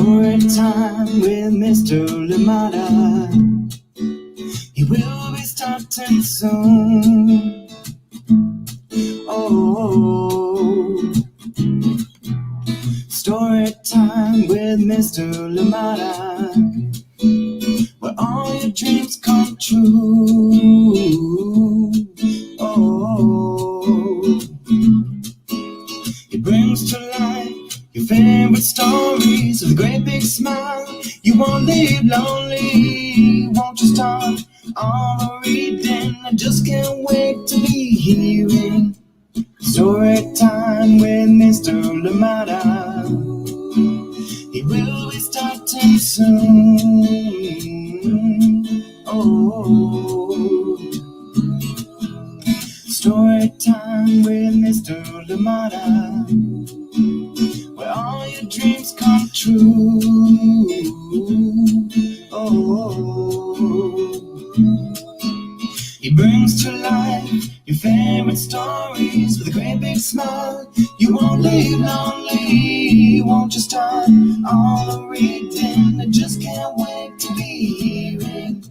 Story time with Mr. Lamada. He will be starting soon. Oh, story time with Mr. Lamada, where all your dreams come true. Oh, he brings to life your favorite stories with a great big smile. You won't live lonely, won't you start all the reading? I just can't wait to be hearing story time with Mr. Lamada. He will be starting soon. Oh, story time with Mr. Lamada, where all your dreams come true. Oh, he brings to life your favorite stories with a great big smile. You won't live lonely, won't you start all the reading? I just can't wait to be hearing.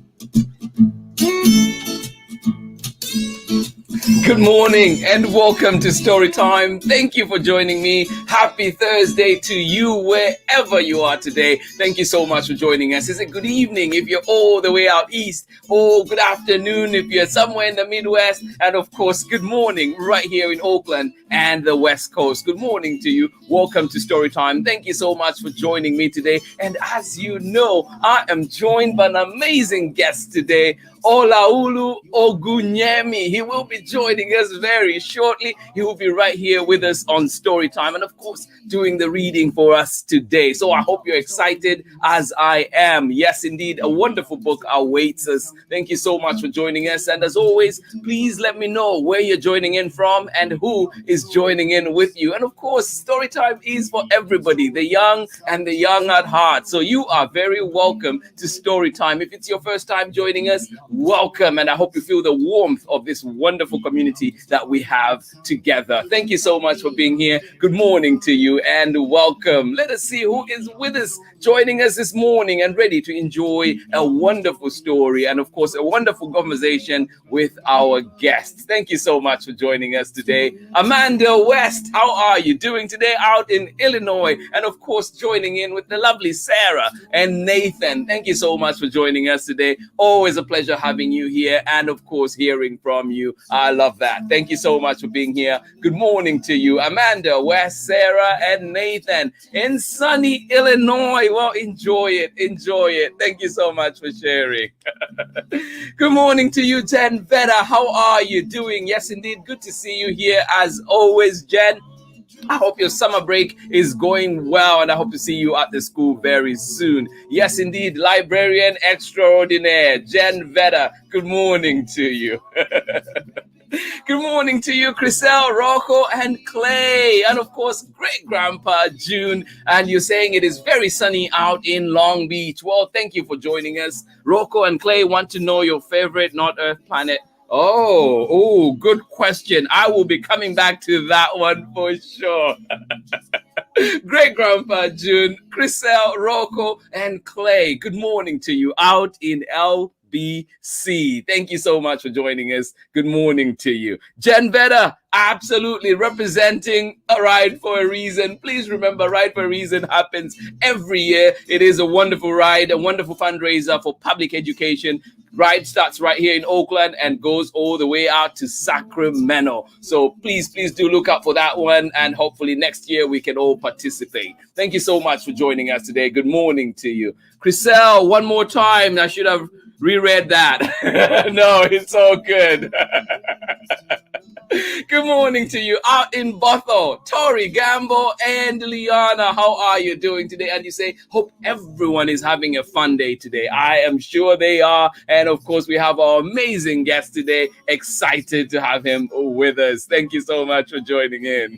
Good morning and welcome to Storytime. Thank you for joining me. Happy Thursday to you wherever you are today. Thank you so much for joining us. Is it good evening if you're all the way out east? Or good afternoon if you're somewhere in the Midwest? And of course, good morning right here in Oakland and the West Coast. Good morning to you. Welcome to Storytime. Thank you so much for joining me today. And as you know, I am joined by an amazing guest today, OLAOLU OgUNYEMI. He will be joining us very shortly. He will be right here with us on Storytime and of course doing the reading for us today. So I hope you're excited as I am. Yes, indeed, a wonderful book awaits us. Thank you so much for joining us. And as always, please let me know where you're joining in from and who is joining in with you. And of course, Storytime is for everybody, the young and the young at heart. So you are very welcome to Storytime. If it's your first time joining us, welcome, and I hope you feel the warmth of this wonderful community that we have together. Thank you so much for being here. Good morning to you and welcome. Let us see who is with us, joining us this morning and ready to enjoy a wonderful story and of course a wonderful conversation with our guests. Thank you so much for joining us today. Amanda West, how are you doing today out in Illinois? And of course joining in with the lovely Sarah and Nathan. Thank you so much for joining us today. Always a pleasure having you here and of course hearing from you. I love that. Thank you so much for being here. Good morning to you, Amanda, Wes, Sarah, and Nathan in sunny Illinois. Well, enjoy it. Thank you so much for sharing. Good morning to you, Jen Veda. How are you doing? Yes, indeed. Good to see you here as always, Jen. I hope your summer break is going well and I hope to see you at the school very soon. Yes, indeed, librarian extraordinaire, Jen Veda. Good morning to you. Good morning to you, Chriselle, Rocco, and Clay. And of course, great-grandpa June. And you're saying it is very sunny out in Long Beach. Well, thank you for joining us. Rocco and Clay want to know your favorite not Earth planet. Oh, good question. I will be coming back to that one for sure. Great Grandpa June, Chriselle, Rocco, and Clay. Good morning to you out in LBC. Thank you so much for joining us. Good morning to you. Jen Veda, absolutely representing a Ride for a Reason. Please remember, Ride for a Reason happens every year. It is a wonderful ride, a wonderful fundraiser for public education. Ride starts right here in Oakland and goes all the way out to Sacramento. So please do look out for that one. And hopefully next year we can all participate. Thank you so much for joining us today. Good morning to you. Chriselle, one more time. I should have reread that. No, it's all good. Good morning to you out in Bothell, Tori, Gambo, and Liana. How are you doing today? And you say, hope everyone is having a fun day today. I am sure they are. And of course, we have our amazing guest today. Excited to have him with us. Thank you so much for joining in.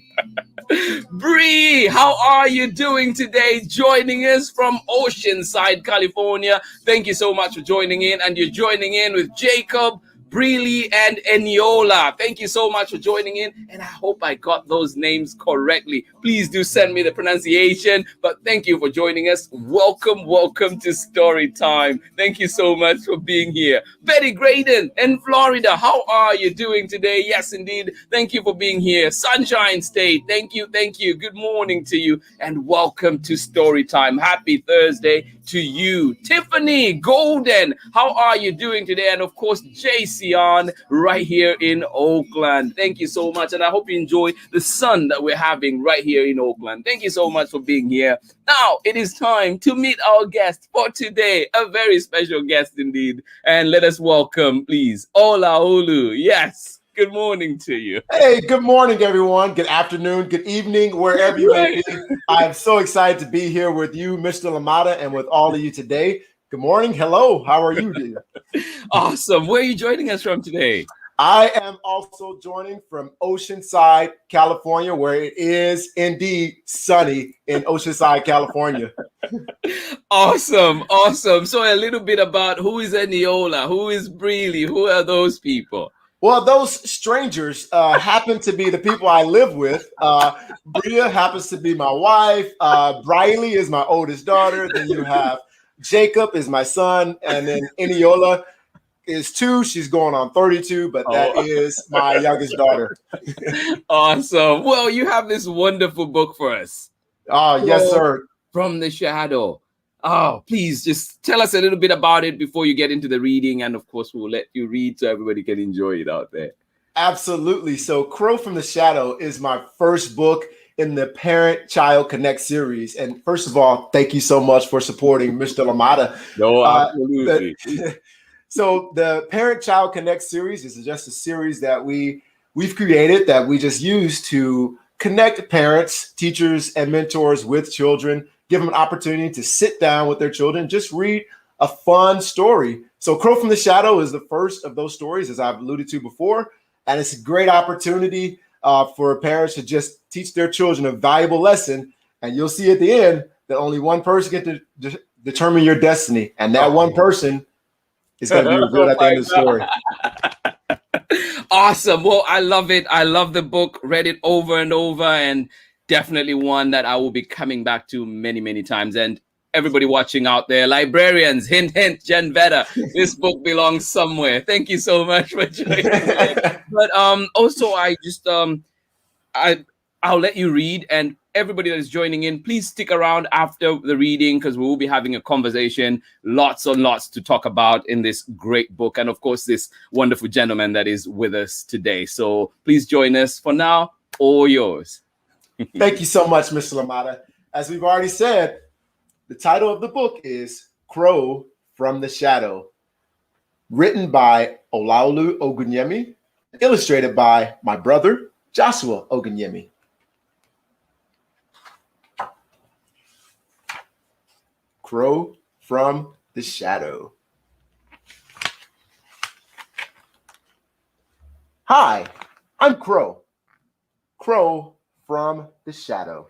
Bree, how are you doing today? Joining us from Oceanside, California. Thank you so much for joining in. And you're joining in with Jacob, Breely and Eniola. Thank you so much for joining in, and I hope I got those names correctly. Please do send me the pronunciation, but thank you for joining us. Welcome to Story Time. Thank you so much for being here. Betty Graydon in Florida, how are you doing today? Yes, indeed. Thank you for being here. Sunshine State, thank you. Good morning to you, and welcome to Story Time. Happy Thursday to you. Tiffany Golden, how are you doing today? And of course, JC right here in Oakland. Thank you so much, and I hope you enjoy the sun that we're having right here in Oakland. Thank you so much for being here. Now it is time to meet our guest for today, a very special guest indeed. And let us welcome, please, OLAOLU. Yes. Good morning to you. Hey, good morning, everyone. Good afternoon, good evening, wherever you may be. I'm so excited to be here with you, Mr. Lamata, and with all of you today. Good morning. Hello. How are you, dear? Awesome. Where are you joining us from today? I am also joining from Oceanside, California, where it is indeed sunny in Oceanside, California. Awesome. So a little bit about who is Eniola, who is Breely, who are those people? Well, those strangers happen to be the people I live with. Bria happens to be my wife. Briley is my oldest daughter. Then you have Jacob is my son. And then Eniola is 2. She's going on 32, but that is my youngest daughter. Awesome. Well, you have this wonderful book for us. Yes, sir. From the Shadow. Oh, please just tell us a little bit about it before you get into the reading. And of course, we'll let you read so everybody can enjoy it out there. Absolutely. So Crow from the Shadow is my first book in the Parent-Child Connect series. And first of all, thank you so much for supporting Mr. Lamata. No, absolutely. So the Parent-Child Connect series is just a series that we've created that we just use to connect parents, teachers, and mentors with children, give them an opportunity to sit down with their children, just read a fun story. So Crow from the Shadow is the first of those stories, as I've alluded to before. And it's a great opportunity for parents to just teach their children a valuable lesson. And you'll see at the end that only one person can determine your destiny. And that one person is going to be revealed at the end of the story. Awesome. Well, I love it. I love the book, read it over and over, and definitely one that I will be coming back to many, many times. And everybody watching out there, librarians, hint, Jen Veda, this book belongs somewhere. Thank you so much for joining me. But also, I just, I'll let you read, and everybody that is joining in, please stick around after the reading because we will be having a conversation, lots and lots to talk about in this great book. And of course, this wonderful gentleman that is with us today. So please join us. For now, all yours. Thank you so much, Mr. Lamata. As we've already said, the title of the book is Crow from the Shadow, written by OLAOLU OgUNYEMI, illustrated by my brother, Joshua OgUNYEMI. Crow from the Shadow. Hi, I'm Crow. Crow from the Shadow.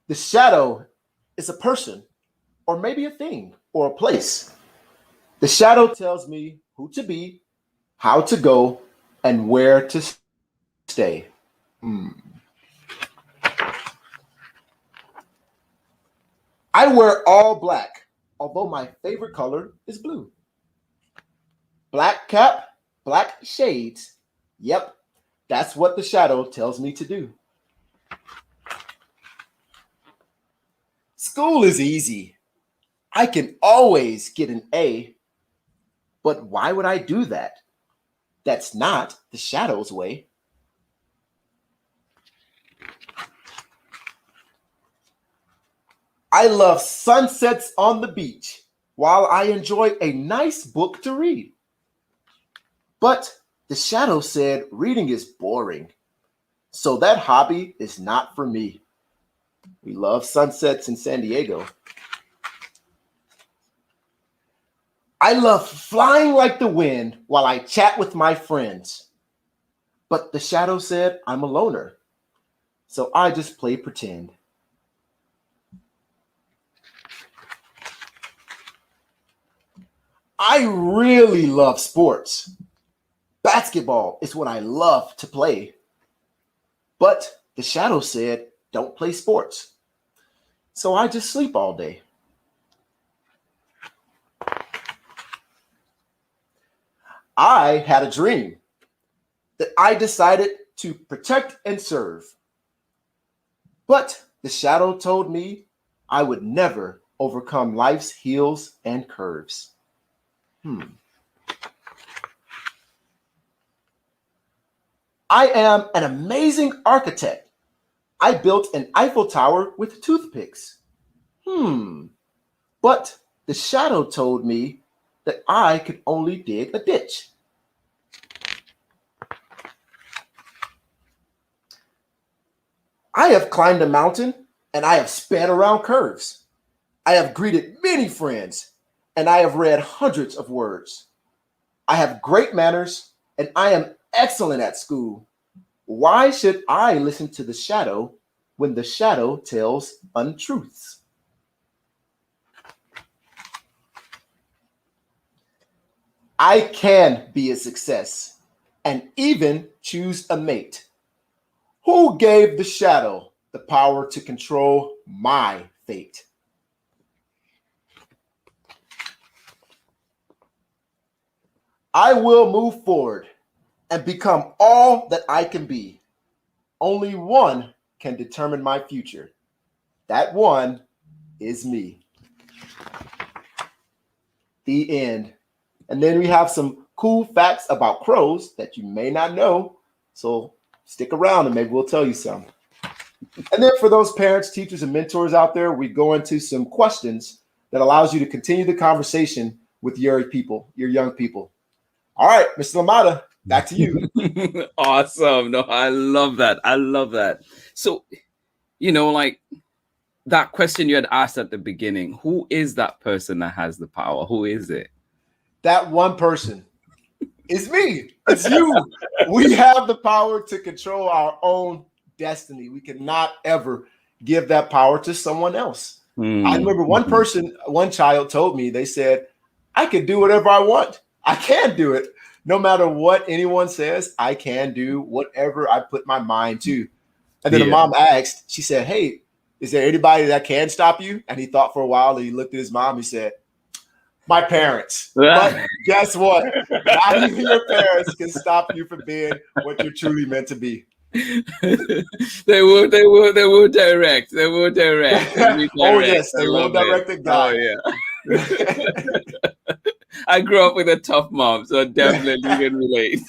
The shadow is a person, or maybe a thing, or a place. The shadow tells me who to be, how to go, and where to stay. I wear all black, although my favorite color is blue. Black cap, black shades. Yep, that's what the shadow tells me to do. School is easy. I can always get an A. But why would I do that? That's not the shadow's way. I love sunsets on the beach while I enjoy a nice book to read. But the shadow said reading is boring. So that hobby is not for me. We love sunsets in San Diego. I love flying like the wind while I chat with my friends. But the shadow said I'm a loner. So I just play pretend. I really love sports. Basketball is what I love to play. But the shadow said, don't play sports. So I just sleep all day. I had a dream that I decided to protect and serve. But the shadow told me I would never overcome life's hills and curves. I am an amazing architect. I built an Eiffel Tower with toothpicks. But the shadow told me that I could only dig a ditch. I have climbed a mountain and I have sped around curves. I have greeted many friends and I have read hundreds of words. I have great manners and I am excellent at school. Why should I listen to the shadow when the shadow tells untruths? I can be a success and even choose a mate. Who gave the shadow the power to control my fate? I will move forward and become all that I can be. Only one can determine my future. That one is me. The end. And then we have some cool facts about crows that you may not know. So stick around and maybe we'll tell you some. And then for those parents, teachers, and mentors out there, we go into some questions that allows you to continue the conversation with your people, your young people. All right, Mr. Lamada, back to you. Awesome. No, I love that. I love that. So, like that question you had asked at the beginning, who is that person that has the power? Who is it? That one person is me. It's you. We have the power to control our own destiny. We cannot ever give that power to someone else. I remember one child told me, they said, I can do whatever I want. I can do it. No matter what anyone says, I can do whatever I put my mind to. And then the mom asked, she said, hey, is there anybody that can stop you? And he thought for a while and he looked at his mom. He said, my parents. But guess what? Not even your parents can stop you from being what you're truly meant to be. They will direct. They will direct. Oh, yes, they will direct the guy. Oh, yeah. I grew up with a tough mom, so definitely can relate.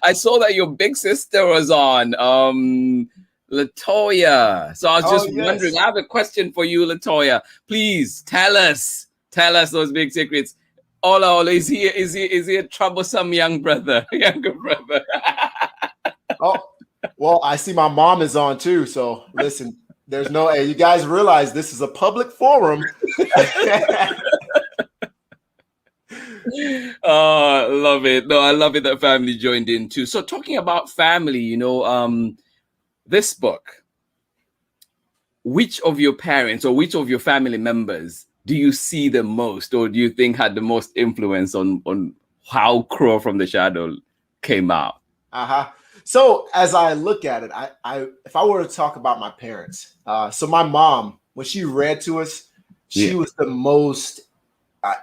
I saw that your big sister was on, Latoya. So I was just wondering, I have a question for you, Latoya. Please tell us those big secrets. OLAOLU, is he a troublesome younger brother? Oh, well, I see my mom is on too. So listen, there's no, hey, you guys realize this is a public forum. Oh, love it. No, I love it that family joined in too. So talking about family, this book, which of your parents or which of your family members do you see the most, or do you think had the most influence on how Crow from the Shadow came out? So as I look at it, I if I were to talk about my parents, so my mom, when she read to us, she was the most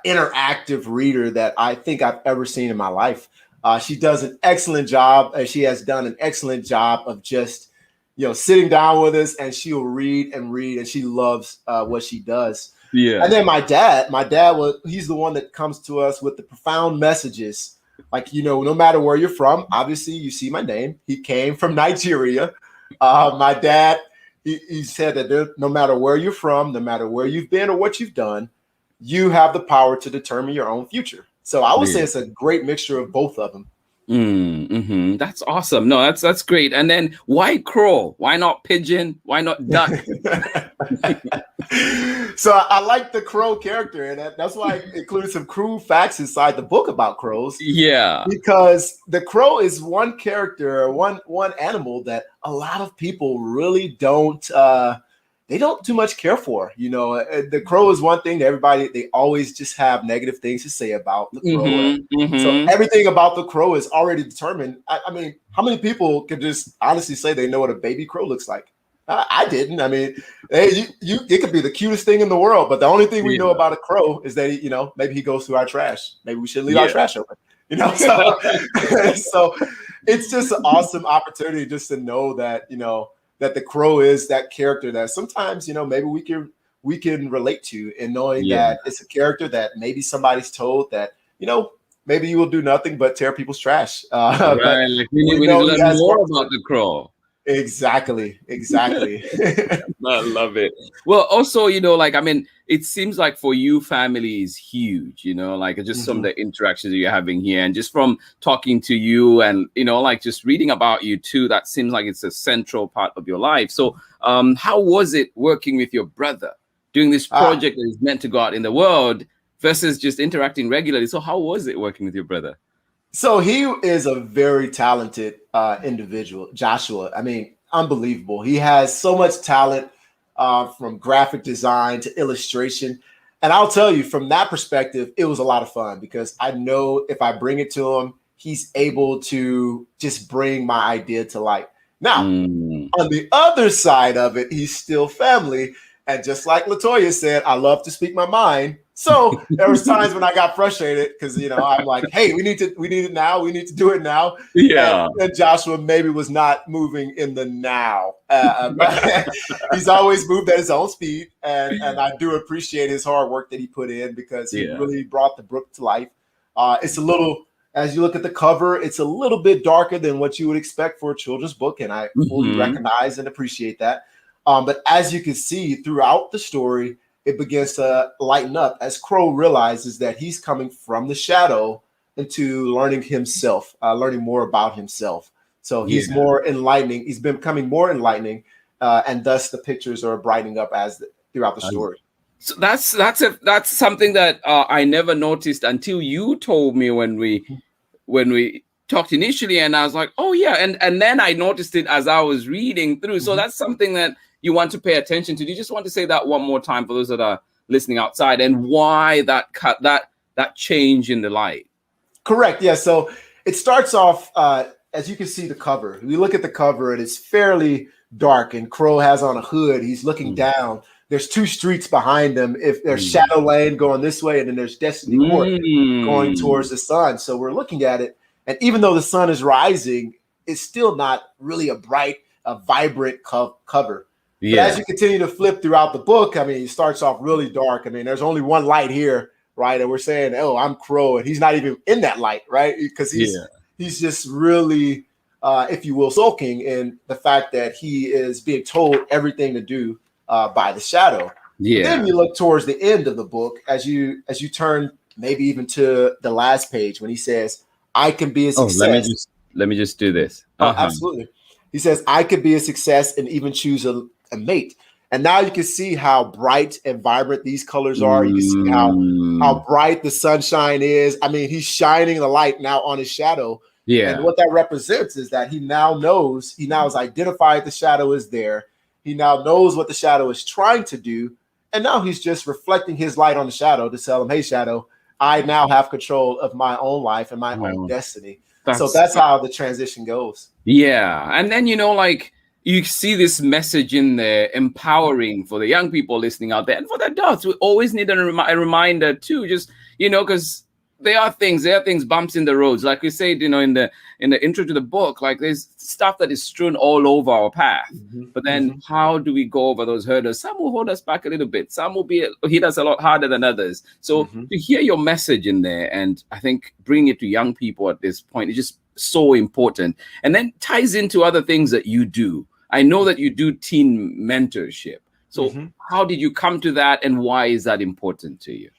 interactive reader that I think I've ever seen in my life. She does an excellent job, and she has done an excellent job of just, sitting down with us, and she will read, and she loves what she does. Yeah. And then my dad he's the one that comes to us with the profound messages. Like, no matter where you're from, obviously you see my name. He came from Nigeria. My dad, he said that no matter where you're from, no matter where you've been or what you've done, you have the power to determine your own future. So I would say it's a great mixture of both of them. That's awesome. No, that's great. And then why crow? Why not pigeon? Why not duck? So I like the crow character, and that's why I included some cool facts inside the book about crows. Yeah, because the crow is one character, one animal that a lot of people really don't they don't too much care for. The crow is one thing that everybody, they always just have negative things to say about the crow. So everything about the crow is already determined. I mean, how many people can just honestly say they know what a baby crow looks like? I didn't. I mean, it could be the cutest thing in the world, but the only thing we know about a crow is that maybe he goes through our trash. Maybe we should leave our trash open. So, so it's just an awesome opportunity just to know that that the crow is that character that sometimes maybe we can relate to, and knowing that it's a character that maybe somebody's told that maybe you will do nothing but tear people's trash. Right, like we need to learn more about the crow. Exactly. I love it. Well, also, I mean, it seems like for you, family is huge, like just some of the interactions that you're having here, and just from talking to you and, like just reading about you too, that seems like it's a central part of your life. So how was it working with your brother doing this project that is meant to go out in the world versus just interacting regularly? So how was it working with your brother? So he is a very talented individual, Joshua. I mean, unbelievable. He has so much talent from graphic design to illustration. And I'll tell you, from that perspective, it was a lot of fun because I know if I bring it to him, he's able to just bring my idea to light. Now, on the other side of it, he's still family. And just like LaToya said, I love to speak my mind. So there was times when I got frustrated because, I'm like, hey, we need it now. We need to do it now. Yeah. And Joshua maybe was not moving in the now. But he's always moved at his own speed. And I do appreciate his hard work that he put in because he really brought the book to life. It's a little, as you look at the cover, it's a little bit darker than what you would expect for a children's book. And I fully recognize and appreciate that. But as you can see throughout the story, it begins to lighten up as Crow realizes that he's coming from the shadow into learning himself, learning more about himself. So he's more enlightening. He's becoming more enlightening, and thus the pictures are brightening up throughout the story. So that's something that I never noticed until you told me when we talked initially, and I was like, oh yeah, and then I noticed it as I was reading through. So that's something that you want to pay attention to. Do you just want to say that one more time for those that are listening outside, and why that change in the light? Correct. Yeah. So it starts off as you can see the cover. We look at the cover and it's fairly dark, and Crow has on a hood. He's looking down. There's two streets behind him. If there's Shadow Lane going this way, and then there's Destiny Court going towards the sun. So we're looking at it, and even though the sun is rising, it's still not really a bright, vibrant cover. But as you continue to flip throughout the book, I mean, it starts off really dark. I mean, there's only one light here, right? And we're saying, oh, I'm Crow, and he's not even in that light, right? Because he's just really, if you will, sulking in the fact that he is being told everything to do by the shadow. Yeah. But then you look towards the end of the book as you turn maybe even to the last page when he says, I can be a success. Let me just do this. Absolutely. He says, I could be a success and even choose a mate. And now you can see how bright and vibrant these colors are. You can see how bright the sunshine is. I mean, he's shining the light now on his shadow. Yeah. And what that represents is that he now has identified the shadow is there. He now knows what the shadow is trying to do. And now he's just reflecting his light on the shadow to tell him, hey, shadow, I now have control of my own life and my own destiny. So that's how the transition goes. Yeah. And then, like, you see this message in there, empowering for the young people listening out there, and for the adults. We always need a reminder too, just because there are things, bumps in the roads, like we said, in the intro to the book. Like there's stuff that is strewn all over our path. But then, how do we go over those hurdles? Some will hold us back a little bit. Some will hit us a lot harder than others. So to hear your message in there, and I think bring it to young people at this point is just so important, and then ties into other things that you do. I know that you do teen mentorship. So how did you come to that, and why is that important to you?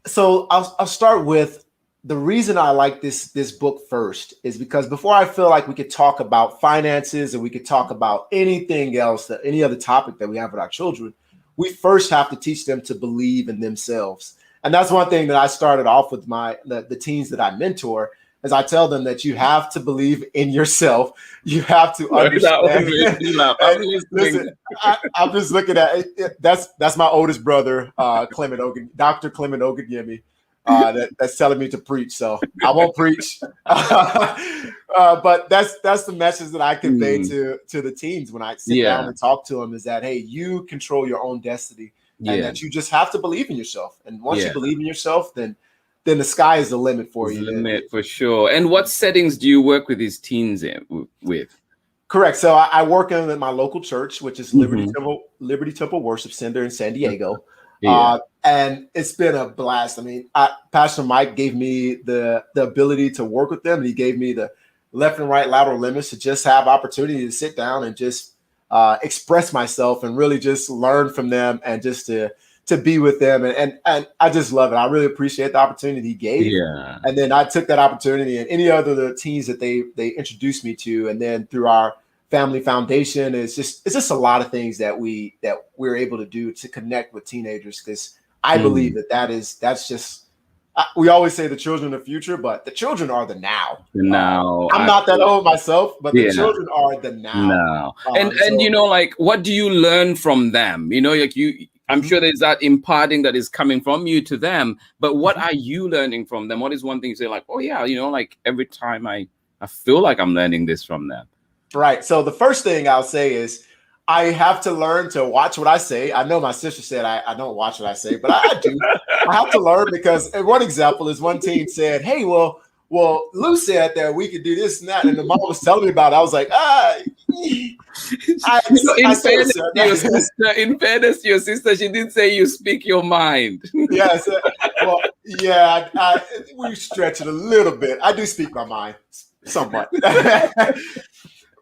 So I'll start with the reason I like this book first is because before I feel like we could talk about finances and we could talk about anything else, any other topic that we have with our children, we first have to teach them to believe in themselves. And that's one thing that I started off with the teens that I mentor. is I tell them that you have to believe in yourself. You have to understand. That one makes me laugh. I'm listening. Listen, I'm just looking at it. That's my oldest brother, Dr. Clement Oganyemi, that's telling me to preach. So I won't preach. But that's the message that I convey to the teens when I sit down and talk to them, is that, hey, you control your own destiny, and that you just have to believe in yourself. And once you believe in yourself, then the sky is the limit for you. Limit for sure. And what settings do you work with these teens with? Correct. So I work in my local church, which is Liberty Temple Worship Center in San Diego. And it's been a blast. I mean, Pastor Mike gave me the ability to work with them. And he gave me the left and right lateral limits to just have opportunity to sit down and just express myself and really just learn from them, and just to be with them. And I just love it. I really appreciate the opportunity he gave. Yeah. And then I took that opportunity, and any other the teens that they introduced me to, and then through our family foundation, it's just a lot of things that we're able to do to connect with teenagers, because I believe that's just we always say the children of the future, but the children are the now. I'm not that old myself, but the children are the now. And you know, like, what do you learn from them? You know, like I'm sure there's that imparting that is coming from you to them, but what are you learning from them? What is one thing you say, like, oh yeah, you know, like every time I feel like I'm learning this from them? Right. So the first thing I'll say is I have to learn to watch what I say. I know my sister said I don't watch what I say, but I do. I have to learn, because one example is one teen said, hey, well, Lou said that we could do this and that. And the mom was telling me about it. I was like, in fairness to your sister, she did say you speak your mind. Yes. We stretch it a little bit. I do speak my mind somewhat.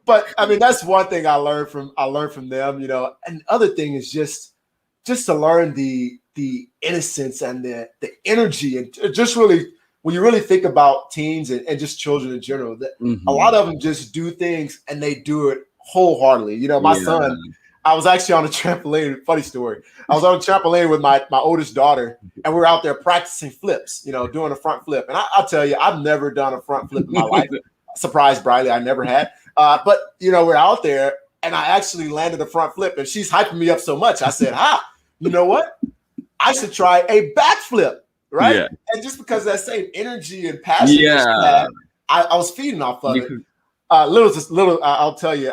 But I mean, that's one thing I learned from them, you know. And the other thing is just to learn the innocence and the energy, and just really, when you really think about teens and just children in general, that a lot of them just do things and they do it wholeheartedly. You know, my son, I was actually on a trampoline. Funny story. I was on a trampoline with my oldest daughter, and we were out there practicing flips, you know, doing a front flip. And I'll tell you, I've never done a front flip in my life. Surprise, Briley, I never had. But, you know, we're out there, and I actually landed a front flip, and she's hyping me up so much. I said, you know what? I should try a backflip, right? Yeah. And just because of that same energy and passion, I was feeding off of it. I'll tell you,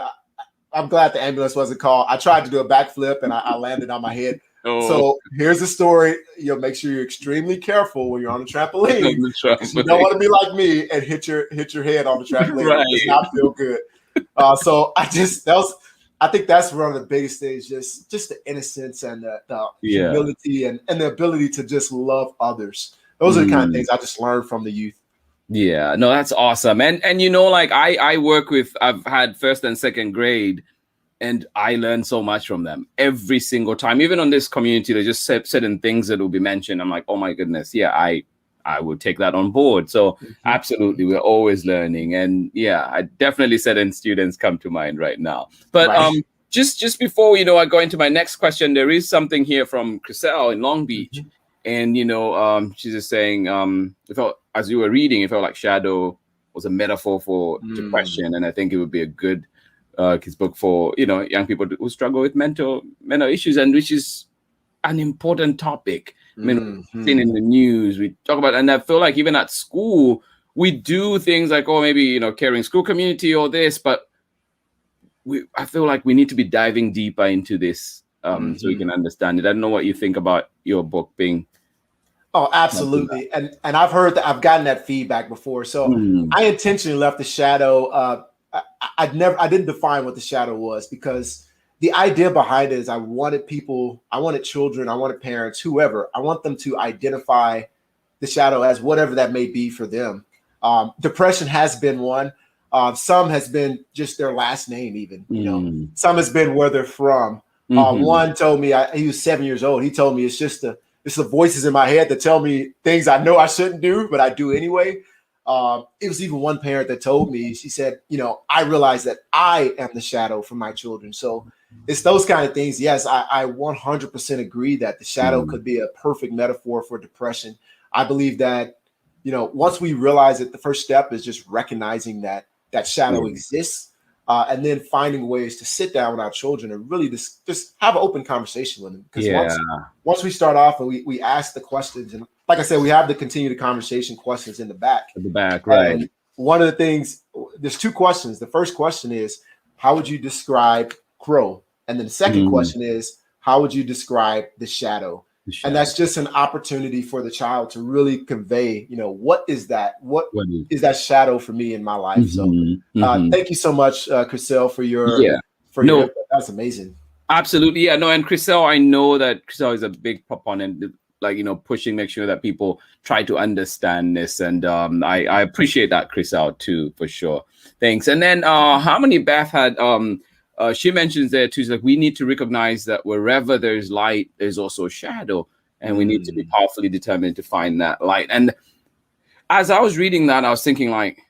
I'm glad the ambulance wasn't called. I tried to do a backflip, and I landed on my head. Oh. So here's the story. You'll make sure you're extremely careful when you're on a trampoline. You don't want to be like me and hit your head on the trampoline. Right. It does not feel good. So I think that's one of the biggest things, just the innocence and the humility and the ability to just love others. Those are the kind of things I just learned from the youth. Yeah, no, that's awesome. And you know, like I work with, I've had first and second grade, and I learn so much from them every single time. Even on this community, they just certain things that will be mentioned. I'm like, oh my goodness, yeah, I will take that on board. So absolutely, we're always learning. And yeah, I definitely certain students come to mind right now. But just before, you know, I go into my next question, there is something here from Chriselle in Long Beach. And, you know, she's just saying, it felt, as you were reading, it felt like shadow was a metaphor for depression. And I think it would be a good his book for, you know, young people who struggle with mental issues, and which is an important topic. I mean, seen in the news, we talk about, and I feel like even at school, we do things like, oh, maybe, you know, caring school community or this, but I feel like we need to be diving deeper into this so we can understand it. I don't know what you think about your book being. Oh, absolutely. And I've heard that, I've gotten that feedback before. So I intentionally left the shadow. I didn't define what the shadow was, because the idea behind it is I wanted children, I wanted parents, whoever, I want them to identify the shadow as whatever that may be for them. Depression has been one. Some has been just their last name, even, you know, some has been where they're from. One told me, he was 7 years old. He told me it's the voices in my head that tell me things I know I shouldn't do, but I do anyway. It was even one parent that told me, she said, you know, I realize that I am the shadow for my children. So it's those kind of things. Yes, I 100% agree that the shadow could be a perfect metaphor for depression. I believe that, once we realize that the first step is just recognizing that shadow exists, and then finding ways to sit down with our children and really just have an open conversation with them. Because once we start off and we ask the questions, and like I said, we have the continue the conversation questions in the back. Right. And one of the things, there's two questions. The first question is, how would you describe Crow? And then the second question is, how would you describe the shadow? And that's just an opportunity for the child to really convey, what is that? What is that shadow for me in my life? So thank you so much, Chriselle, for your input. That's amazing. Absolutely. Yeah, no, and Chriselle, I know that Chriselle is a big proponent, pushing, make sure that people try to understand this. And I appreciate that, Chriselle, too, for sure. Thanks. And then Harmony Beth had she mentions there too, like we need to recognize that wherever there's light, there's also a shadow, and we need to be powerfully determined to find that light. And as I was reading that, I was thinking, like,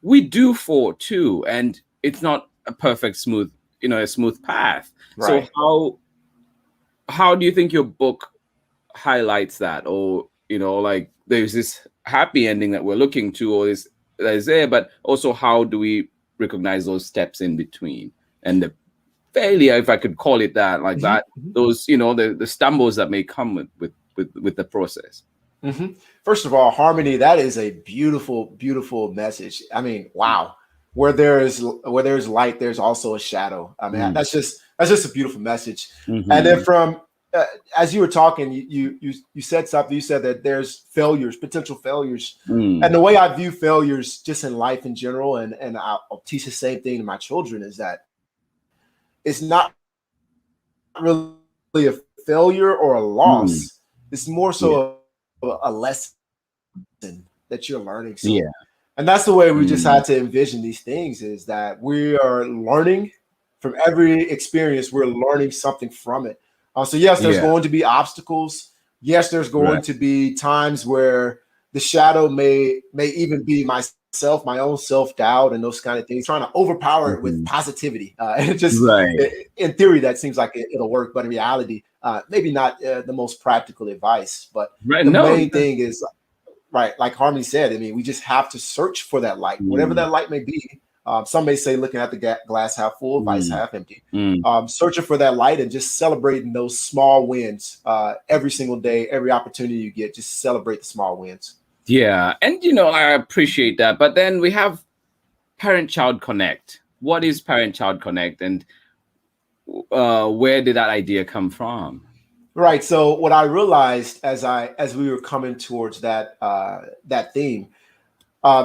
we do fall too, and it's not a perfect smooth path. Right. So how do you think your book highlights that? Or like there's this happy ending that we're looking to, or that is there, but also how do we recognize those steps in between? And the failure, if I could call it that, like that, those, the stumbles that may come with the process. First of all, Harmony, that is a beautiful, beautiful message. I mean, wow. Where there's light, there's also a shadow. I mean, that's just a beautiful message. And then from as you were talking, you said something. You said that there's potential failures, and the way I view failures just in life in general, and I'll teach the same thing to my children, is that it's not really a failure or a loss. It's more so a lesson that you're learning. So, and that's the way we just had to envision these things, is that we are learning from every experience. We're learning something from it. So yes, there's going to be obstacles. Yes, there's going to be times where the shadow may even be myself, my own self-doubt and those kind of things, trying to overpower it with positivity. And it just, in theory, that seems like it'll work, but in reality, maybe not the most practical advice. But the main thing is, like Harmony said, I mean, we just have to search for that light, whatever that light may be. Some may say looking at the glass half full, vice half empty. Searching for that light and just celebrating those small wins every single day, every opportunity you get. Just celebrate the small wins. Yeah, and I appreciate that. But then we have Parent-Child Connect. What is Parent-Child Connect, and where did that idea come from? Right. So what I realized as we were coming towards that theme.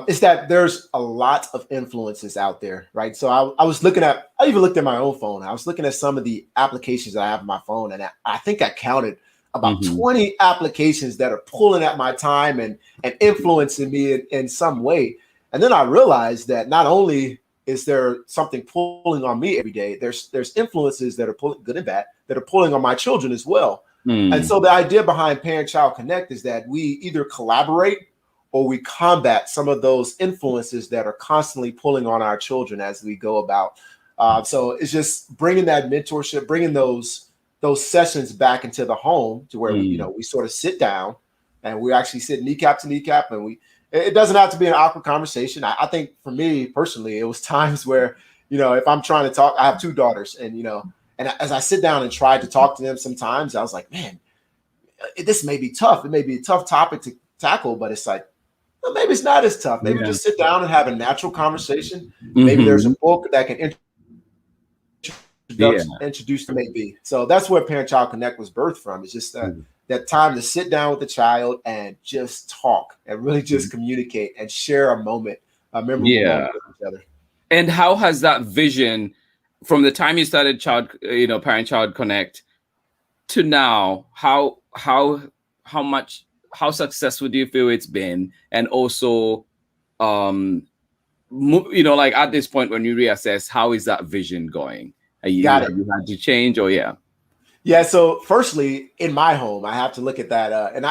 Is that there's a lot of influences out there, right? So I even looked at my own phone. I was looking at some of the applications that I have on my phone, and I think I counted about 20 applications that are pulling at my time and influencing me in some way. And then I realized that not only is there something pulling on me every day, there's influences that are pulling, good and bad, that are pulling on my children as well. And so the idea behind Parent-Child Connect is that we either collaborate or we combat some of those influences that are constantly pulling on our children as we go about. So it's just bringing that mentorship, bringing those sessions back into the home to where we sort of sit down and we actually sit kneecap to kneecap, and it doesn't have to be an awkward conversation. I think for me personally, it was times where if I'm trying to talk, I have two daughters, and and as I sit down and try to talk to them, sometimes I was like, man, this may be tough. It may be a tough topic to tackle, but it's like, well, maybe it's not as tough. Maybe just sit down and have a natural conversation. Maybe there's a book that can introduce them, maybe. So that's where Parent-Child Connect was birthed from. It's just that time to sit down with the child and just talk and really just communicate and share a moment, a memorable moment with each other. And how has that vision, from the time you started Parent-Child Connect to now, how successful do you feel it's been? And also, like at this point when you reassess, how is that vision going? Have you had to change, or Yeah. So firstly, in my home, I have to look at that, and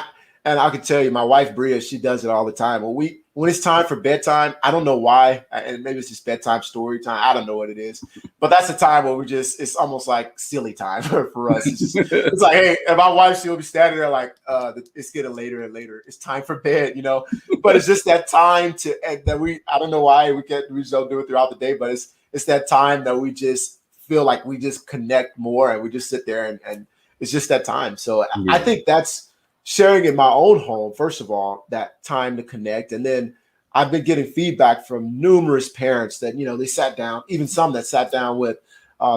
I can tell you, my wife Bria, she does it all the time. Well, when it's time for bedtime, I don't know why, and maybe it's just bedtime story time. I don't know what it is, but that's the time where it's almost like silly time for us. It's like, hey, and my wife, she'll be standing there like, it's getting later and later. It's time for bed, but it's just that time I don't know why we just don't do it throughout the day, but it's that time that we just feel like we just connect more and we just sit there and it's just that time. So I think that's sharing in my own home, first of all, that time to connect. And then I've been getting feedback from numerous parents that, they sat down, even some that sat down with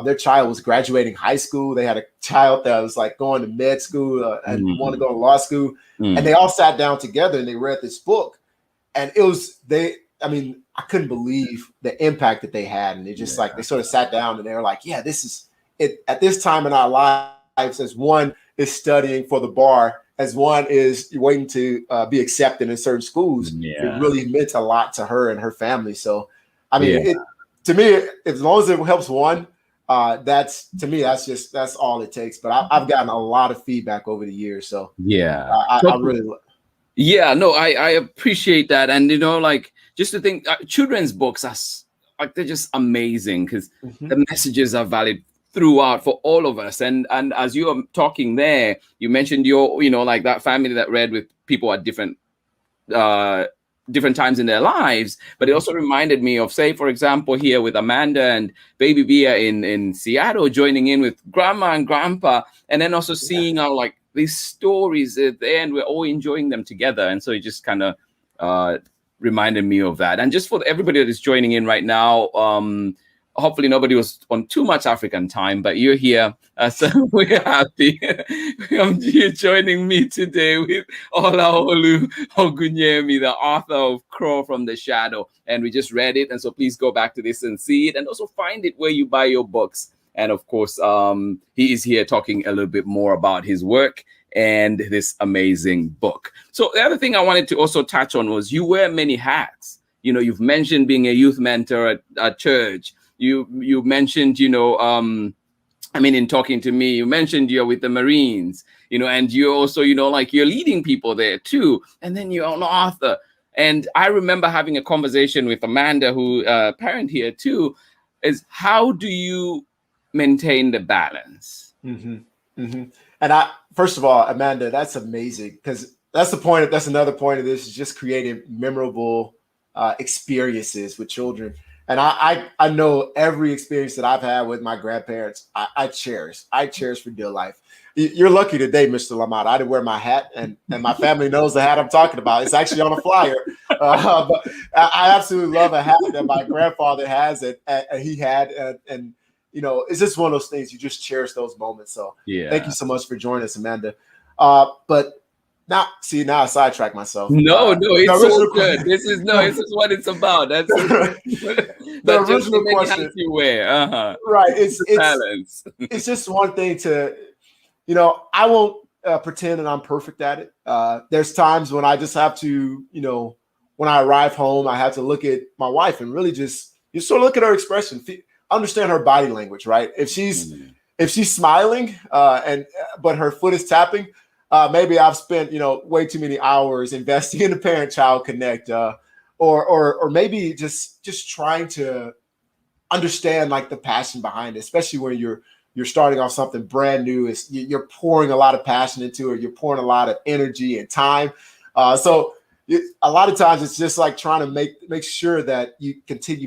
their child was graduating high school. They had a child that was like going to med school and wanted to go to law school. And they all sat down together and they read this book. And I couldn't believe the impact that they had. And they just they sort of sat down and they were like, yeah, this is it at this time in our lives, as one is studying for the bar, as one is waiting to be accepted in certain schools. It really meant a lot to her and her family. So, to me, as long as it helps one, that's all it takes. But I've gotten a lot of feedback over the years. So I really. Yeah, no, I appreciate that. And, just to think children's books are they're just amazing because the messages are valid throughout for all of us. And as you are talking there, you mentioned your, like that family that read with people at different times in their lives. But it also reminded me of, say, for example, here with Amanda and baby Bia in Seattle, joining in with grandma and grandpa, and then also seeing how like these stories at the end, we're all enjoying them together. And so it just kind of reminded me of that. And just for everybody that is joining in right now, hopefully nobody was on too much African time, but you're here. So we're happy. You're joining me today with OLAOLU OgUNYEMI, the author of Crow from the Shadow. And we just read it. And so please go back to this and see it and also find it where you buy your books. And of course, he is here talking a little bit more about his work and this amazing book. So the other thing I wanted to also touch on was you wear many hats. You've mentioned being a youth mentor at church. You mentioned, in talking to me, you mentioned you're with the Marines, and you're also, you're leading people there too. And then you're an author. And I remember having a conversation with Amanda, who parent here too, is how do you maintain the balance? And first of all, Amanda, that's amazing because that's another point of this is just creating memorable experiences with children. And I know every experience that I've had with my grandparents, I cherish for dear life. You're lucky today, Mr. Lamont. I didn't wear my hat, and my family knows the hat I'm talking about. It's actually on a flyer. But I absolutely love a hat that my grandfather has, and he had, and it's just one of those things you just cherish those moments. So thank you so much for joining us, Amanda. But now I sidetracked myself. No, it's so good. This is what it's about. That's the original question you wear. Right. It's balance. It's just one thing to, I won't pretend that I'm perfect at it. There's times when I just have to, when I arrive home, I have to look at my wife and really just sort of look at her expression, understand her body language, right? If she's smiling but her foot is tapping, maybe I've spent, way too many hours investing in the parent-child connect, or maybe just trying to understand like the passion behind it, especially when you're starting off something brand new. You're pouring a lot of passion into it. You're pouring a lot of energy and time. So a lot of times it's just like trying to make sure that you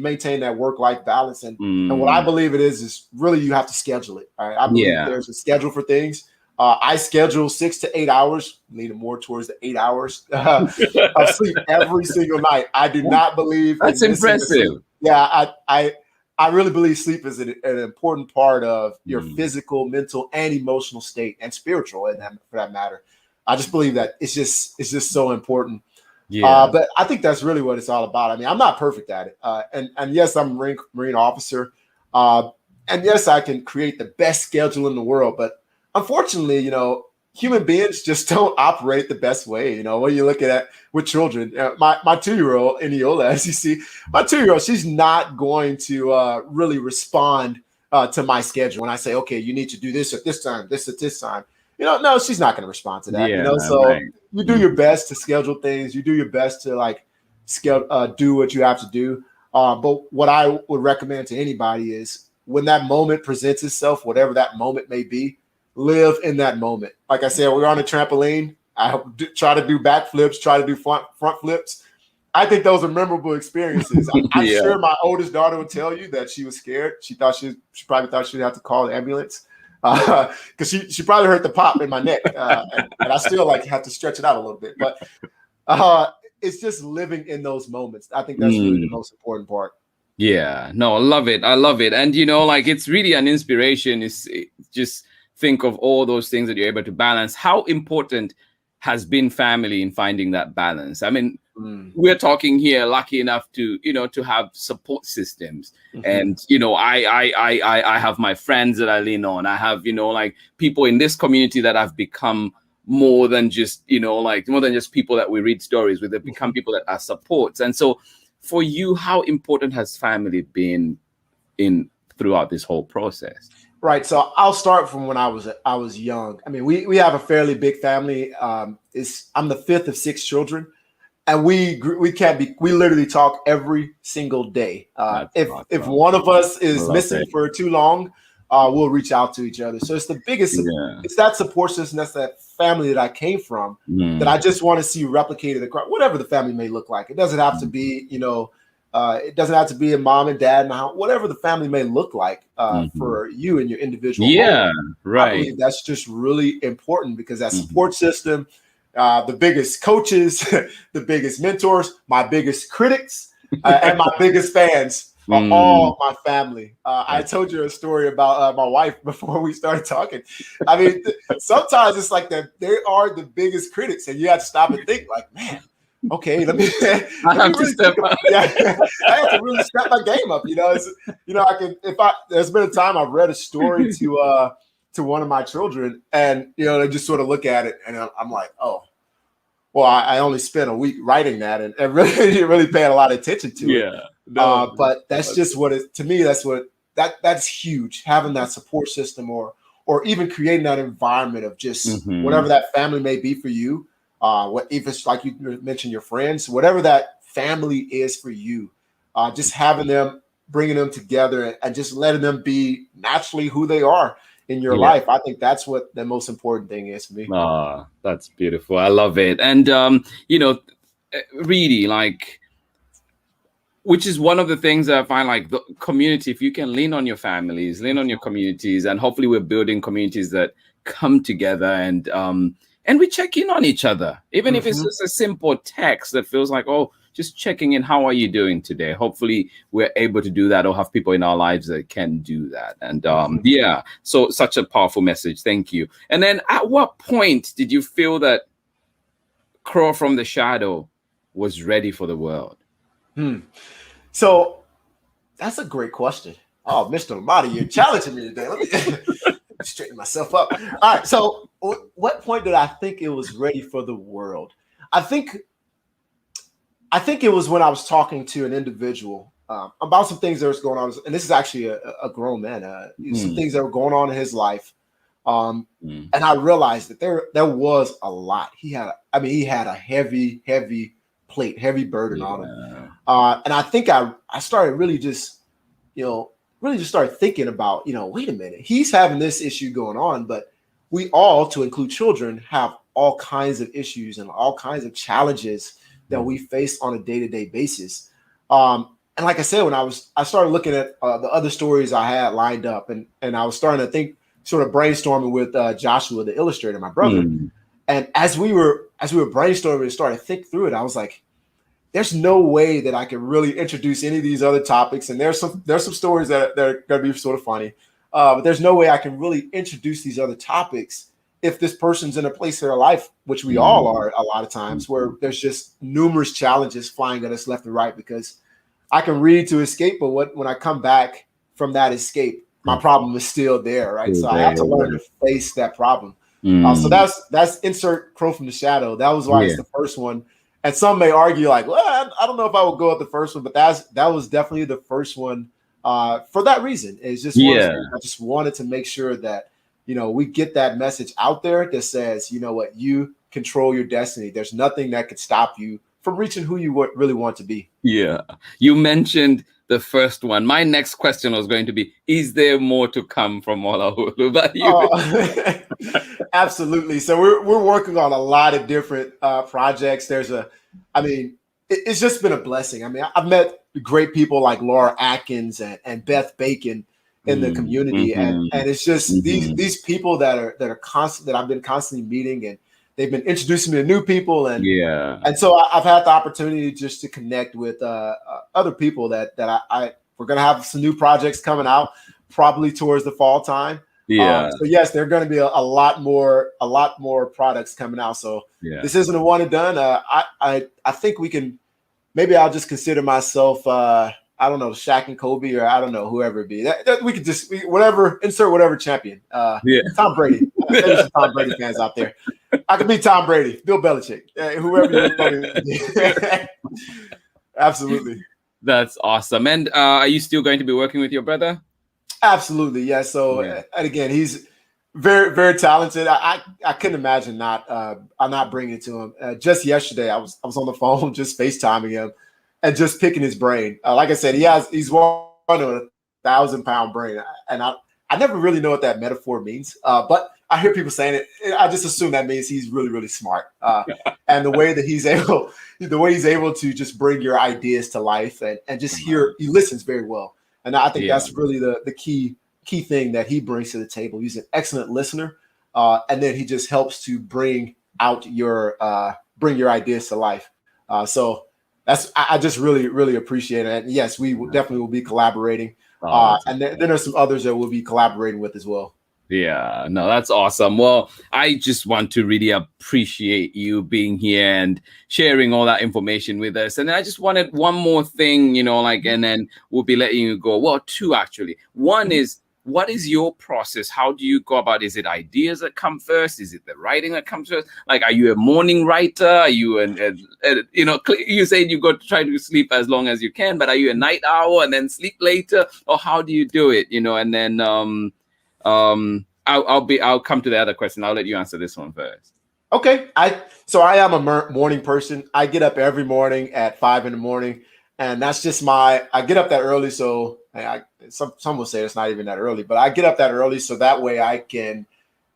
maintain that work-life balance. And what I believe it is really you have to schedule it. All right? I believe there's a schedule for things. I schedule 6 to 8 hours, leaning more towards the 8 hours of sleep every single night. I do not believe that's impressive. Yeah, I really believe sleep is an important part of your physical, mental, and emotional state, and spiritual, for that matter. I just believe that it's just so important. Yeah. But I think that's really what it's all about. I mean, I'm not perfect at it, and yes, I'm a Marine officer, and yes, I can create the best schedule in the world, but unfortunately, human beings just don't operate the best way. When you look at with children, my 2-year-old, Is Eola, as you see, my 2-year-old, she's not going to really respond to my schedule when I say, okay, you need to do this at this time, this at this time. No, she's not going to respond to that. So right. You do your best to schedule things. You do your best to do what you have to do. But what I would recommend to anybody is when that moment presents itself, whatever that moment may be, live in that moment. Like I said, we're on a trampoline. I try to do backflips, try to do front flips. I think those are memorable experiences. I'm sure my oldest daughter would tell you that she was scared. She probably thought she'd have to call the ambulance because she probably heard the pop in my neck, and I still have to stretch it out a little bit. But it's just living in those moments. I think that's really the most important part. Yeah, no, I love it. I love it. And, it's really an inspiration. It's just think of all those things that you're able to balance. How important has been family in finding that balance? I mean, we're talking here, lucky enough to, to have support systems. And, I have my friends that I lean on. I have, people in this community that have become more than just, more than just people that we read stories with. They've become people that are supports. And so for you, how important has family been throughout this whole process? Right. So I'll start from when I was young. I mean, we have a fairly big family. I'm the fifth of 6 children, and we literally talk every single day. If one of us is missing for too long, we'll reach out to each other. So it's the biggest. Yeah. It's that support system. That's that family that I came from that I just want to see replicated across whatever the family may look like. It doesn't have to be, it doesn't have to be a mom and dad, and whatever the family may look like for you and your individual. Yeah, home. right. I believe that's just really important because that support system, the biggest coaches, the biggest mentors, my biggest critics, and my biggest fans are all my family. I told you a story about my wife before we started talking. I mean, sometimes it's like that they are the biggest critics, and you have to stop and think, like, man. Okay, I have to really step my game up. There's been a time I've read a story to one of my children, and they just sort of look at it, and I'm like, oh, well, I only spent a week writing that, and really paying a lot of attention to it. Yeah, but that's just what it to me. That's huge. Having that support system, or even creating that environment of just whatever that family may be for you. If it's like you mentioned, your friends, whatever that family is for you, just having them, bringing them together, and just letting them be naturally who they are in your life. I think that's what the most important thing is for me. That's beautiful. I love it. And, really, which is one of the things that I find, the community, if you can lean on your families, lean on your communities, and hopefully we're building communities that come together and we check in on each other, even if it's just a simple text that feels like, oh, just checking in. How are you doing today? Hopefully we're able to do that, or have people in our lives that can do that. And so such a powerful message. Thank you. And then at what point did you feel that Crow from the Shadow was ready for the world? So that's a great question. Oh, Mr. Lamati, you're challenging me today. Let me straighten myself up. All right. So what point did I think it was ready for the world? I think it was when I was talking to an individual about some things that was going on. And this is actually a grown man, some things that were going on in his life. And I realized that there was a lot. He had a heavy plate, heavy burden on him. And I think I started really just started thinking about, wait a minute, he's having this issue going on, but we all, to include children, have all kinds of issues and all kinds of challenges that we face on a day-to-day basis. And like I said, when I started looking at the other stories I had lined up, and I was starting to think, sort of brainstorming with Joshua, the illustrator, my brother. And as we were brainstorming and started to think through it, I was like, there's no way that I can really introduce any of these other topics. And there's some stories that are going to be sort of funny, but there's no way I can really introduce these other topics if this person's in a place in their life, which we all are a lot of times, where there's just numerous challenges flying at us left and right, because I can read to escape, but when I come back from that escape, my problem is still there, right? So I have to learn to face that problem. So that's insert Crow from the Shadow. That was why it's the first one. And some may argue like, well, I don't know if I would go with the first one, but that was definitely the first one for that reason. It's just I just wanted to make sure that, we get that message out there that says, you know what, you control your destiny. There's nothing that could stop you reaching who you really want to be. Yeah. You mentioned the first one. My next question was going to be, is there more to come from OLAOLU? But absolutely. So we're working on a lot of different projects. It's just been a blessing. I mean, I've met great people like Laura Atkins and Beth Bacon in the community, and it's just these people that are constant, that I've been constantly meeting, and they've been introducing me to new people, and so I've had the opportunity just to connect with other people that we're gonna have some new projects coming out probably towards the fall time. So yes, there are going to be a lot more products coming out. So this isn't a one and done. I think maybe I'll just consider myself I don't know, Shaq and Kobe, or I don't know, whoever it be. That we could just insert whatever champion. Tom Brady. Maybe some Tom Brady fans out there. I could be Tom Brady, Bill Belichick, whoever you want me. Absolutely. That's awesome. And are you still going to be working with your brother? Absolutely, yeah. So, and again, he's very, very talented. I couldn't imagine I'm not bringing it to him. Just yesterday, I was on the phone, just FaceTiming him, and just picking his brain. Like I said, he's one of a 1,000-pound brain, and I never really know what that metaphor means. But I hear people saying it. I just assume that means he's really, really smart. And the way that he's able to just bring your ideas to life and just he listens very well. And I think that's really the key thing that he brings to the table. He's an excellent listener, and then he just helps to bring your ideas to life. So I just really, really appreciate it. And yes, we definitely will be collaborating, and then there's some others that we'll be collaborating with as well. Yeah, no, that's awesome. Well, I just want to really appreciate you being here and sharing all that information with us. And I just wanted one more thing, and then we'll be letting you go. Well, two, actually. One is, what is your process? How do you go about it? Is it ideas that come first? Is it the writing that comes first? Like, are you a morning writer? Are you you said you got to try to sleep as long as you can, but are you a night owl and then sleep later? Or how do you do it? And then I'll come to the other question. I'll let you answer this one first. Okay. I am a morning person. I get up every morning at 5 a.m, and that's just I get up that early. So some will say it's not even that early, but I get up that early so that way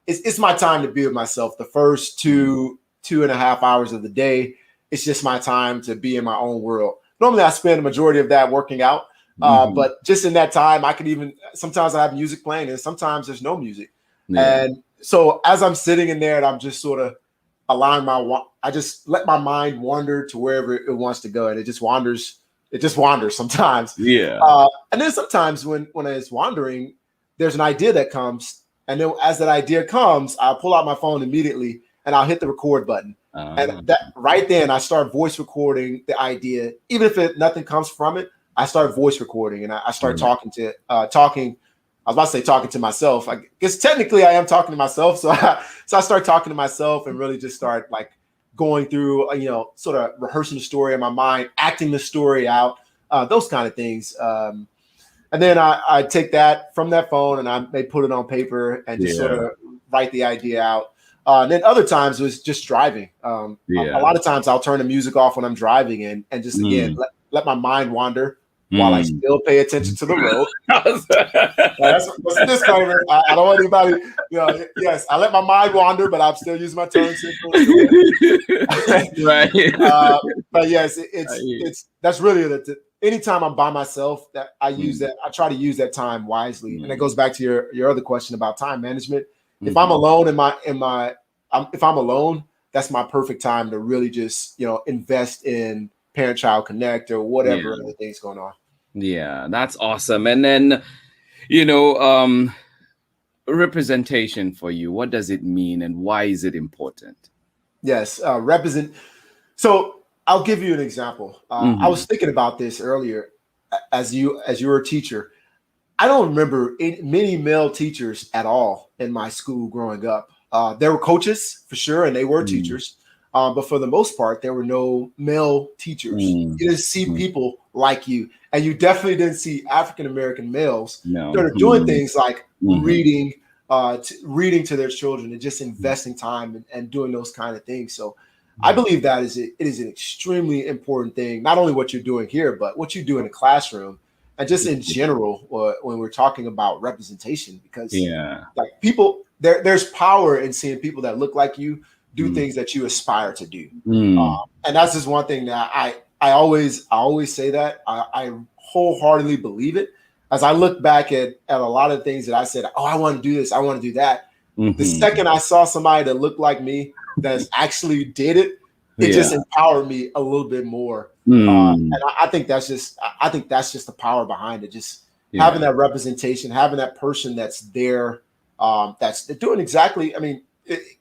it's my time to be with myself. The first 2.5 hours of the day, it's just my time to be in my own world. Normally I spend the majority of that working out. But just in that time, sometimes I have music playing and sometimes there's no music. And so as I'm sitting in there and I'm just sort of allowing I just let my mind wander to wherever it wants to go. And it just wanders sometimes. And then sometimes when it's wandering, there's an idea that comes. And then as that idea comes, I'll pull out my phone immediately and I'll hit the record button. And that right then I start voice recording the idea. Even if nothing comes from it, I start voice recording and I start talking. I was about to say talking to myself. I guess technically I am talking to myself. So I start talking to myself and really just start like going through, sort of rehearsing the story in my mind, acting the story out, those kind of things. And then I take that from that phone and I may put it on paper and just sort of write the idea out. And then other times it was just driving. A lot of times I'll turn the music off when I'm driving and just again let my mind wander while I still pay attention to the road. That's a disclaimer. I don't want anybody. Yes, I let my mind wander, but I'm still using my turn signal. Right. But yes, that's really anytime I'm by myself that I use that. I try to use that time wisely, and it goes back to your other question about time management. If I'm alone if I'm alone, that's my perfect time to really just invest in parent-child connect or whatever other things going on. Yeah, that's awesome. And then representation for you, what does it mean and why is it important? Yes, represent. So I'll give you an example. I was thinking about this earlier as you were a teacher. I don't remember many male teachers at all in my school growing up. There were coaches for sure, and they were teachers. But for the most part, there were no male teachers. You didn't see people like you. And you definitely didn't see African-American males that are doing things like reading to their children and just investing time and doing those kind of things. So I believe that it is an extremely important thing, not only what you're doing here, but what you do in the classroom and just in general when we're talking about representation, because like people, there's power in seeing people that look like you do things that you aspire to do. And that's just one thing that I always say that I wholeheartedly believe it. As I look back at a lot of things that I said, oh, I want to do this, I want to do that. The second I saw somebody that looked like me that actually did it, it just empowered me a little bit more. And I think that's just the power behind it. Just having that representation, having that person that's there, that's doing exactly, I mean,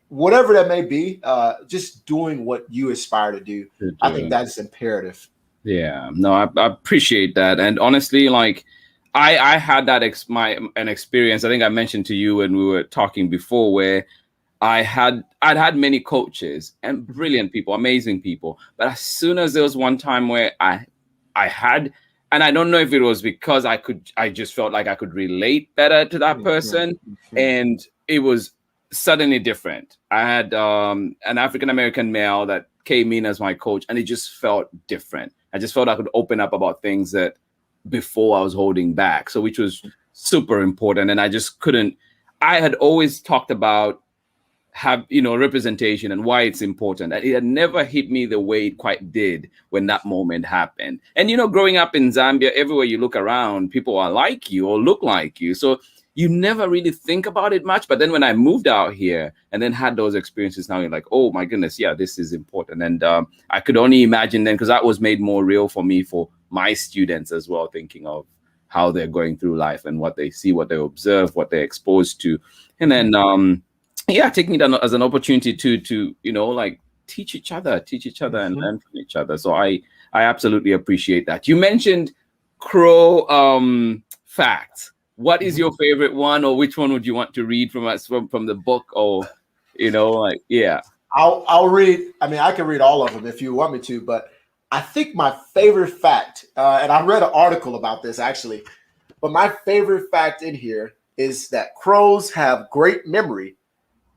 whatever that may be, just doing what you aspire to do. I think that's imperative. Yeah, no, I appreciate that. And honestly, like I had that an experience. I think I mentioned to you when we were talking before, where I'd had many coaches and brilliant people, amazing people. But as soon as there was one time where I had, and I don't know if it was because I just felt like I could relate better to that person, and it was suddenly different. I had an African-American male that came in as my coach, and it just felt different. I just felt I could open up about things that before I was holding back. So which was super important. And I just couldn't, I had always talked about representation and why it's important. And it had never hit me the way it quite did when that moment happened. And, growing up in Zambia, everywhere you look around, people are like you or look like you. So you never really think about it much. But then when I moved out here and then had those experiences, now you're like, oh my goodness, yeah, this is important. And I could only imagine then, because that was made more real for me, for my students as well, thinking of how they're going through life and what they see, what they observe, what they're exposed to. And then, taking it as an opportunity to teach each other and learn from each other. So I absolutely appreciate that. You mentioned crow facts. What is your favorite one, or which one would you want to read from us from the book? Or, I'll read. I mean, I can read all of them if you want me to, but I think my favorite fact, and I read an article about this actually, but my favorite fact in here is that crows have great memory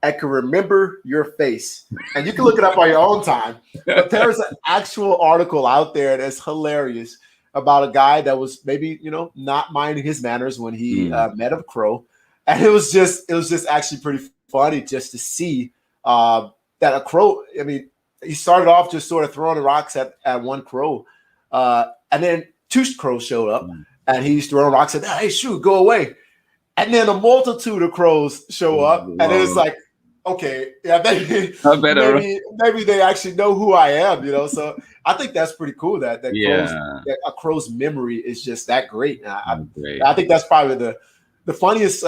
and can remember your face. And you can look it up on your own time. But there's an actual article out there that's hilarious about a guy that was maybe, not minding his manners when he met a crow. And it was just actually pretty funny just to see that a crow, I mean, he started off just sort of throwing the rocks at one crow. And then two crows showed up and he's throwing rocks at, hey, shoot, go away. And then a multitude of crows show up and it's like, okay, yeah, maybe they actually know who I am, So I think that's pretty cool that a crow's memory is just that great. I think that's probably the funniest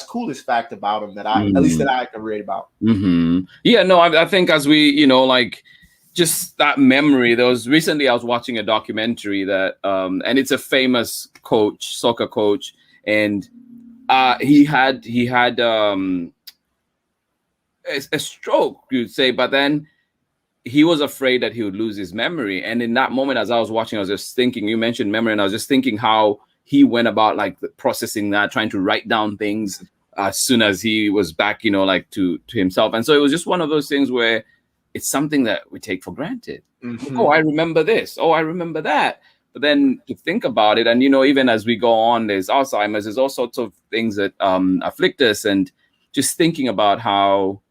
/ coolest fact about him that at least that I can read about. Yeah, no, I think as we, just that memory. Recently I was watching a documentary that, and it's a famous coach, soccer coach, and he had a stroke, you'd say, but then he was afraid that he would lose his memory. And in that moment, as I was watching, I was just thinking, you mentioned memory, and I was just thinking how he went about processing that, trying to write down things as soon as he was back, to himself. And so it was just one of those things where it's something that we take for granted. Oh, I remember this. Oh, I remember that. But then to think about it, and, even as we go on, there's Alzheimer's, there's all sorts of things that afflict us. And just thinking about how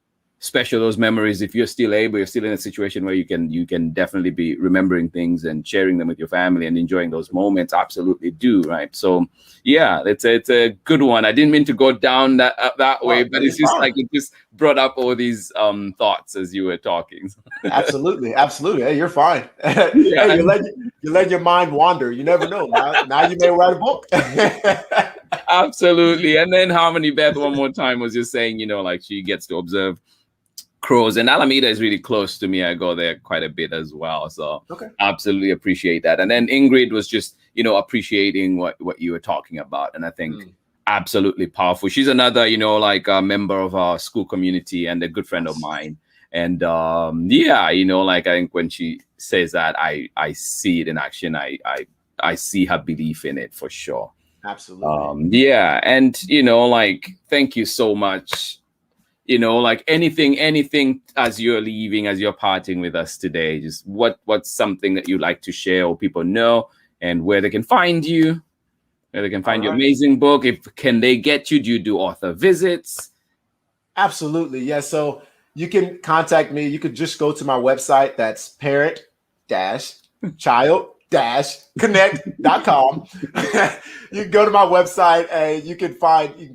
special those memories, if you're still able, you're still in a situation where you can definitely be remembering things and sharing them with your family and enjoying those moments. Absolutely do, right? So yeah, it's a good one. I didn't mean to go down that way, but it's just fine. Like it just brought up all these thoughts as you were talking. Absolutely. Hey, you're fine. Hey, you let your mind wander. You never know. Now you may write a book. Absolutely. And then Harmony Beth one more time was just saying, she gets to observe crows, and Alameda is really close to me. I go there quite a bit as well. So absolutely appreciate that. And then Ingrid was just, appreciating what you were talking about. And I think absolutely powerful. She's another, a member of our school community and a good friend of mine. And I think when she says that, I see it in action. I see her belief in it for sure. Absolutely. And thank you so much like anything as you're leaving, as you're parting with us today, just what's something that you'd like to share or people know, and where they can find you, where they can find your amazing book. Can they get you? Do you do author visits? Absolutely. Yeah. So you can contact me. You could just go to my website. That's parent-child-connect.com. You can go to my website and you can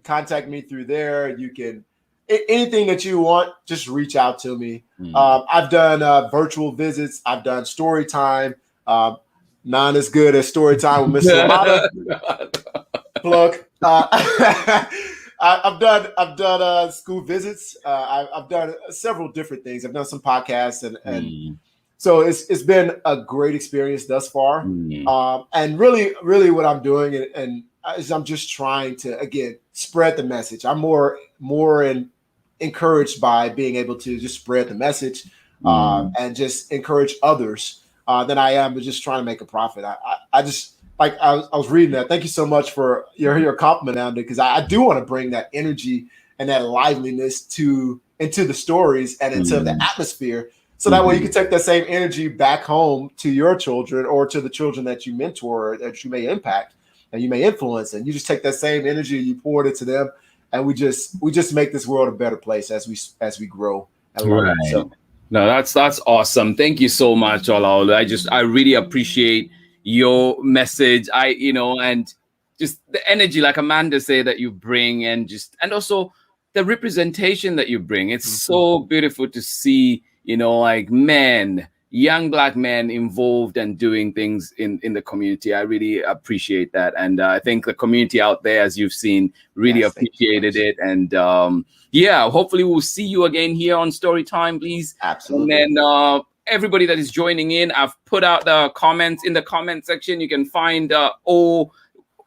contact me through there. You can, anything that you want, just reach out to me. I've done virtual visits. I've done story time. Not as good as story time with Mr. Amada. Plug. I've done school visits. I've done several different things. I've done some podcasts, and so it's been a great experience thus far. And really, what I'm doing is I'm just trying to again spread the message. I'm more encouraged by being able to just spread the message and just encourage others than I am just trying to make a profit. I just. Like I was reading that. Thank you so much for your compliment, Amanda, because I do want to bring that energy and that liveliness into the stories and into the atmosphere. So that way you can take that same energy back home to your children or to the children that you mentor, that you may impact and you may influence. And you just take that same energy, you pour it into them, and we just make this world a better place as we grow and learn. Right. So no, that's awesome. Thank you so much, OLAOLU. I really appreciate your message, and just the energy, like Amanda said, that you bring, and also the representation that you bring. It's so beautiful to see, like young Black men involved and doing things in the community. I really appreciate that. And I think the community out there, as you've seen, really appreciated it. And hopefully we'll see you again here on Storytime, please. Absolutely. And then everybody that is joining in, I've put out the comments in the comment section. You can find all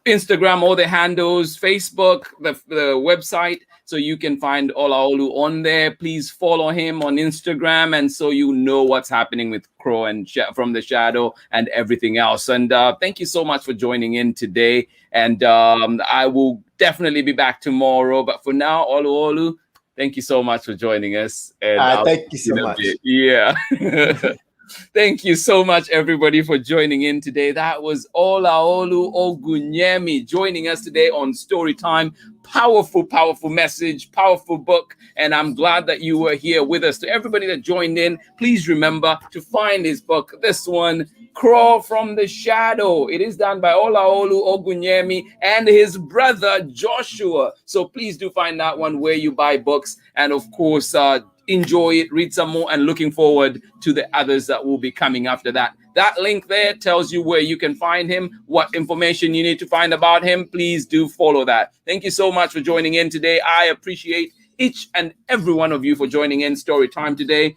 Instagram, all the handles, Facebook, the website. So you can find OLAOLU on there. Please follow him on Instagram, and so you know what's happening with Crow and From the Shadow and everything else. And thank you so much for joining in today. And I will definitely be back tomorrow. But for now, OLAOLU, thank you so much for joining us. And thank you so much. Yeah. Thank you so much, everybody, for joining in today. That was OLAOLU Ogunyemi joining us today on Storytime. Powerful, powerful message, powerful book. And I'm glad that you were here with us. To everybody that joined in, please remember to find his book, this one, Crawl from the Shadow. It is done by OLAOLU Ogunyemi and his brother Joshua. So please do find that one where you buy books. And of course, enjoy it, read some more, and looking forward to the others that will be coming after that. That link there tells you where you can find him, what information you need to find about him. Please do follow that. Thank you so much for joining in today. I appreciate each and every one of you for joining in Storytime today.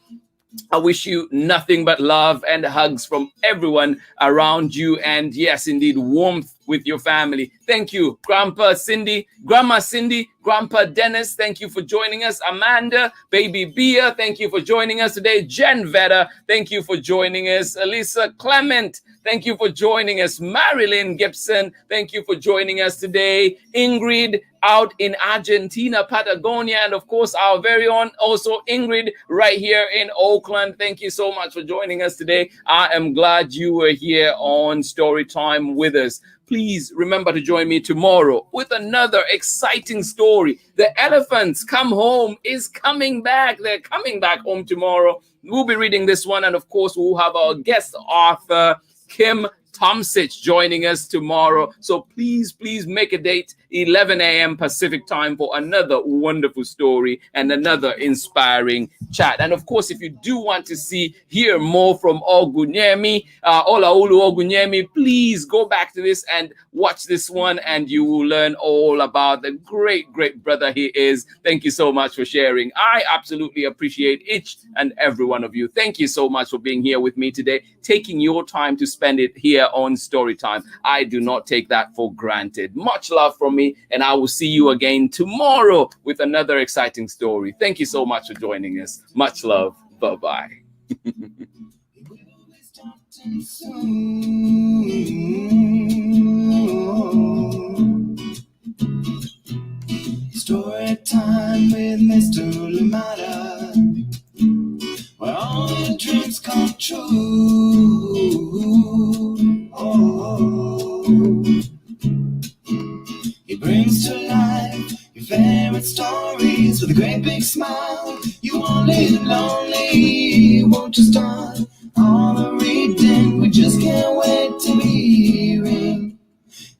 I wish you nothing but love and hugs from everyone around you. And yes, indeed, warmth with your family. Thank you, Grandma Cindy, Grandpa Dennis. Thank you for joining us. Amanda, Baby Bia, thank you for joining us today. Jen Veda, thank you for joining us. Elisa Clement, thank you for joining us. Marilyn Gibson, thank you for joining us today. Ingrid out in Argentina, Patagonia, and of course our very own also Ingrid right here in Oakland. Thank you so much for joining us today. I am glad you were here on Storytime with us. Please remember to join me tomorrow with another exciting story. The Elephants Come Home is coming back. They're coming back home tomorrow. We'll be reading this one, and of course we'll have our guest author Kim Tomsich joining us tomorrow. So please make a date, 11 a.m. Pacific time, for another wonderful story and another inspiring chat. And of course, if you do want to hear more from OLAOLU Ogunyemi, please go back to this and watch this one, and you will learn all about the great brother he is. Thank you so much for sharing. I absolutely appreciate each and every one of you. Thank you so much for being here with me today, taking your time to spend it here on Storytime. I do not take that for granted. Much love from me, and I will see you again tomorrow with another exciting story. Thank you so much for joining us. Much love. Bye-bye. Story time with me. Mr. Lamada, where all your dreams come true. Oh, he brings to life your favorite stories with a great big smile. You won't live lonely, won't you start all the reading? We just can't wait to be hearing.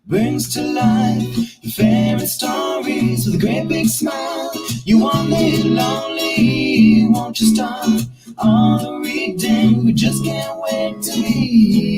Brings to life your favorite stories with a great big smile. You won't live lonely, won't you start all the reading? We just can't wait to be